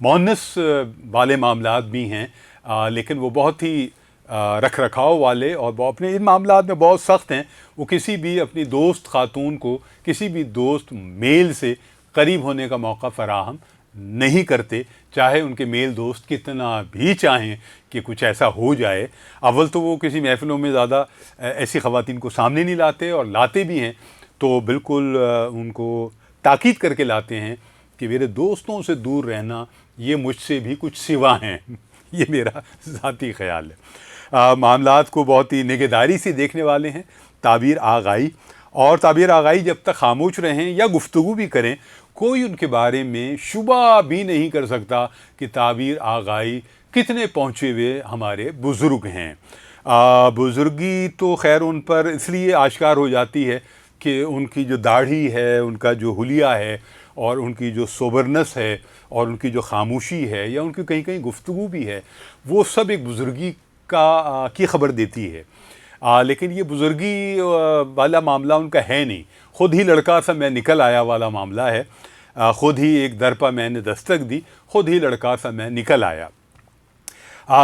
مونس والے معاملات بھی ہیں، لیکن وہ بہت ہی رکھ رکھاؤ والے اور وہ اپنے ان معاملات میں بہت سخت ہیں۔ وہ کسی بھی اپنی دوست خاتون کو کسی بھی دوست میل سے قریب ہونے کا موقع فراہم نہیں کرتے، چاہے ان کے میل دوست کتنا بھی چاہیں کہ کچھ ایسا ہو جائے۔ اول تو وہ کسی محفلوں میں زیادہ ایسی خواتین کو سامنے نہیں لاتے، اور لاتے بھی ہیں تو بالکل ان کو تاکید کر کے لاتے ہیں کہ میرے دوستوں سے دور رہنا یہ مجھ سے بھی کچھ سوا ہیں۔ یہ میرا ذاتی خیال ہے۔ معاملات کو بہت ہی نگہداری سے دیکھنے والے ہیں تعبیر آغائی، اور تعبیر آغائی جب تک خاموش رہیں یا گفتگو بھی کریں، کوئی ان کے بارے میں شبہ بھی نہیں کر سکتا کہ تعبیر آغائی کتنے پہنچے ہوئے ہمارے بزرگ ہیں۔ بزرگی تو خیر ان پر اس لیے آشکار ہو جاتی ہے کہ ان کی جو داڑھی ہے، ان کا جو حلیہ ہے، اور ان کی جو سوبرنس ہے، اور ان کی جو خاموشی ہے، یا ان کی کہیں کہیں گفتگو بھی ہے، وہ سب ایک بزرگی کی خبر دیتی ہے۔ لیکن یہ بزرگی والا معاملہ ان کا ہے نہیں، خود ہی لڑکا سا میں نکل آیا والا معاملہ ہے۔ خود ہی ایک در پہ میں نے دستک دی، خود ہی لڑکا سا میں نکل آیا۔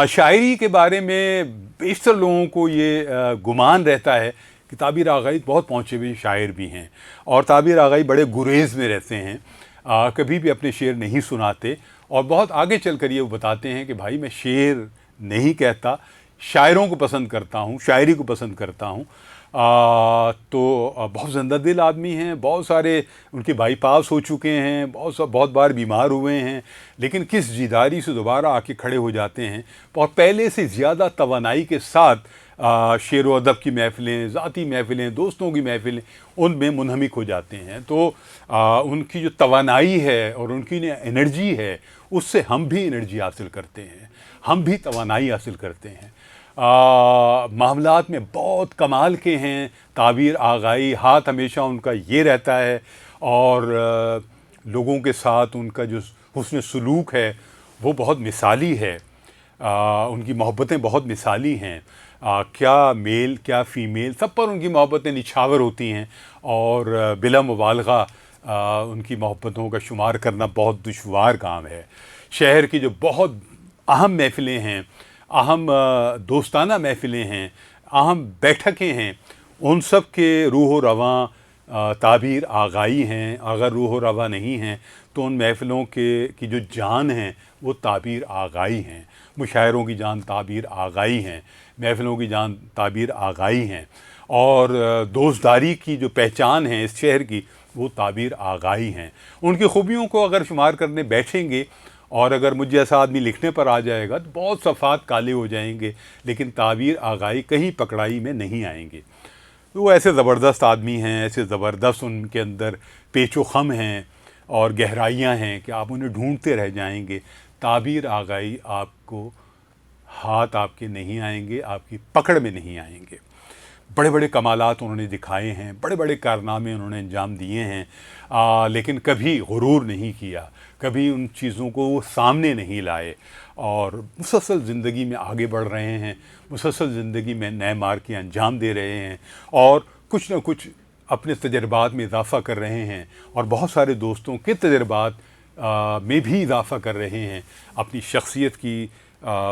شاعری کے بارے میں بیشتر لوگوں کو یہ گمان رہتا ہے کہ تعبیر آغائی بہت پہنچے ہوئے شاعر بھی ہیں، اور تعبیر آغائی بڑے گریز میں رہتے ہیں، کبھی بھی اپنے شعر نہیں سناتے، اور بہت آگے چل کر یہ وہ بتاتے ہیں کہ بھائی میں شعر نہیں کہتا، شاعروں کو پسند کرتا ہوں، شاعری کو پسند کرتا ہوں۔ تو بہت زندہ دل آدمی ہیں، بہت سارے ان کے بائی پاس ہو چکے ہیں، بہت بار بیمار ہوئے ہیں، لیکن کس جیداری سے دوبارہ آ کے کھڑے ہو جاتے ہیں، اور پہلے سے زیادہ توانائی کے ساتھ شعر و ادب کی محفلیں، ذاتی محفلیں، دوستوں کی محفلیں، ان میں منہمک ہو جاتے ہیں۔ تو ان کی جو توانائی ہے اور ان کی انرجی ہے، اس سے ہم بھی انرجی حاصل کرتے ہیں، ہم بھی توانائی حاصل کرتے ہیں۔ معاملات میں بہت کمال کے ہیں تعبیر آغائی، ہاتھ ہمیشہ ان کا یہ رہتا ہے، اور لوگوں کے ساتھ ان کا جو حسن سلوک ہے وہ بہت مثالی ہے۔ ان کی محبتیں بہت مثالی ہیں، کیا میل کیا فیمیل سب پر ان کی محبتیں نچھاور ہوتی ہیں، اور بلا مبالغہ ان کی محبتوں کا شمار کرنا بہت دشوار کام ہے۔ شہر کی جو بہت اہم محفلیں ہیں، اہم دوستانہ محفلیں ہیں، اہم بیٹھکیں ہیں، ان سب کے روح و رواں تعبیر آغائی ہیں۔ اگر روح و رواں نہیں ہیں تو ان محفلوں کی جو جان ہیں وہ تعبیر آغائی ہیں، مشاعروں کی جان تعبیر آغائی ہیں، محفلوں کی جان تعبیر آغائی ہیں، اور دوستداری کی جو پہچان ہے اس شہر کی وہ تعبیر آغائی ہیں۔ ان کی خوبیوں کو اگر شمار کرنے بیٹھیں گے، اور اگر مجھ جیسا آدمی لکھنے پر آ جائے گا تو بہت صفحات کالے ہو جائیں گے، لیکن تعبیر آغائی کہیں پکڑائی میں نہیں آئیں گے۔ وہ ایسے زبردست آدمی ہیں، ایسے زبردست ان کے اندر پیچ و خم ہیں اور گہرائیاں ہیں کہ آپ انہیں ڈھونڈتے رہ جائیں گے۔ تعبیر آغائی آپ کو ہاتھ آپ کے نہیں آئیں گے، آپ کی پکڑ میں نہیں آئیں گے۔ بڑے بڑے کمالات انہوں نے دکھائے ہیں، بڑے بڑے کارنامے انہوں نے انجام دیے ہیں، لیکن کبھی غرور نہیں کیا، کبھی ان چیزوں کو وہ سامنے نہیں لائے، اور مسلسل زندگی میں آگے بڑھ رہے ہیں، مسلسل زندگی میں نئے مارکے انجام دے رہے ہیں، اور کچھ نہ کچھ اپنے تجربات میں اضافہ کر رہے ہیں، اور بہت سارے دوستوں کے تجربات میں بھی اضافہ کر رہے ہیں، اپنی شخصیت کی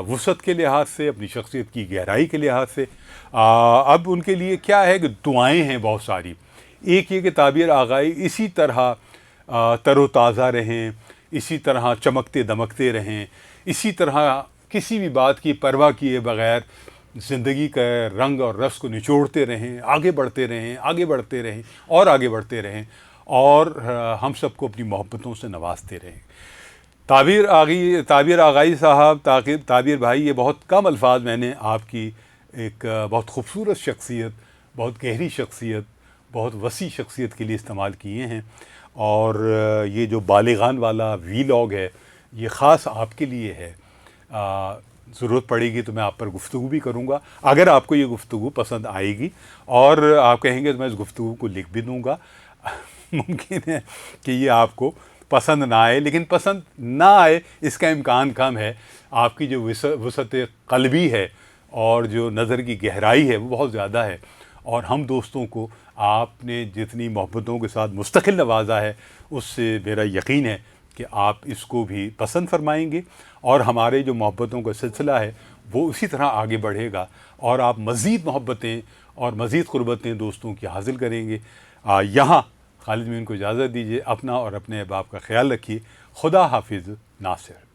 وسعت کے لحاظ سے، اپنی شخصیت کی گہرائی کے لحاظ سے۔ اب ان کے لیے کیا ہے کہ دعائیں ہیں بہت ساری۔ ایک یہ کہ تعبیر آغائی اسی طرح تر و تازہ رہیں، اسی طرح چمکتے دمکتے رہیں، اسی طرح کسی بھی بات کی پرواہ کیے بغیر زندگی کا رنگ اور رس کو نچوڑتے رہیں، آگے بڑھتے رہیں، آگے بڑھتے رہیں، اور آگے بڑھتے رہیں، اور ہم سب کو اپنی محبتوں سے نوازتے رہیں۔ تعبیر آغائی صاحب، تعبیر بھائی، یہ بہت کم الفاظ میں نے آپ کی ایک بہت خوبصورت شخصیت، بہت گہری شخصیت، بہت وسیع شخصیت کے لیے استعمال کیے ہیں، اور یہ جو بالغان والا وی لاگ ہے یہ خاص آپ کے لیے ہے۔ ضرورت پڑے گی تو میں آپ پر گفتگو بھی کروں گا، اگر آپ کو یہ گفتگو پسند آئے گی، اور آپ کہیں گے تو میں اس گفتگو کو لکھ بھی دوں گا۔ ممکن ہے کہ یہ آپ کو پسند نہ آئے، لیکن پسند نہ آئے اس کا امکان کم ہے۔ آپ کی جو وسعت قلبی ہے اور جو نظر کی گہرائی ہے وہ بہت زیادہ ہے، اور ہم دوستوں کو آپ نے جتنی محبتوں کے ساتھ مستقل نوازا ہے، اس سے میرا یقین ہے کہ آپ اس کو بھی پسند فرمائیں گے اور ہمارے جو محبتوں کا سلسلہ ہے وہ اسی طرح آگے بڑھے گا اور آپ مزید محبتیں اور مزید قربتیں دوستوں کی حاصل کریں گے۔ یہاں خالد مین کو اجازت دیجیے، اپنا اور اپنے احباب کا خیال رکھیے۔ خدا حافظ۔ ناصر۔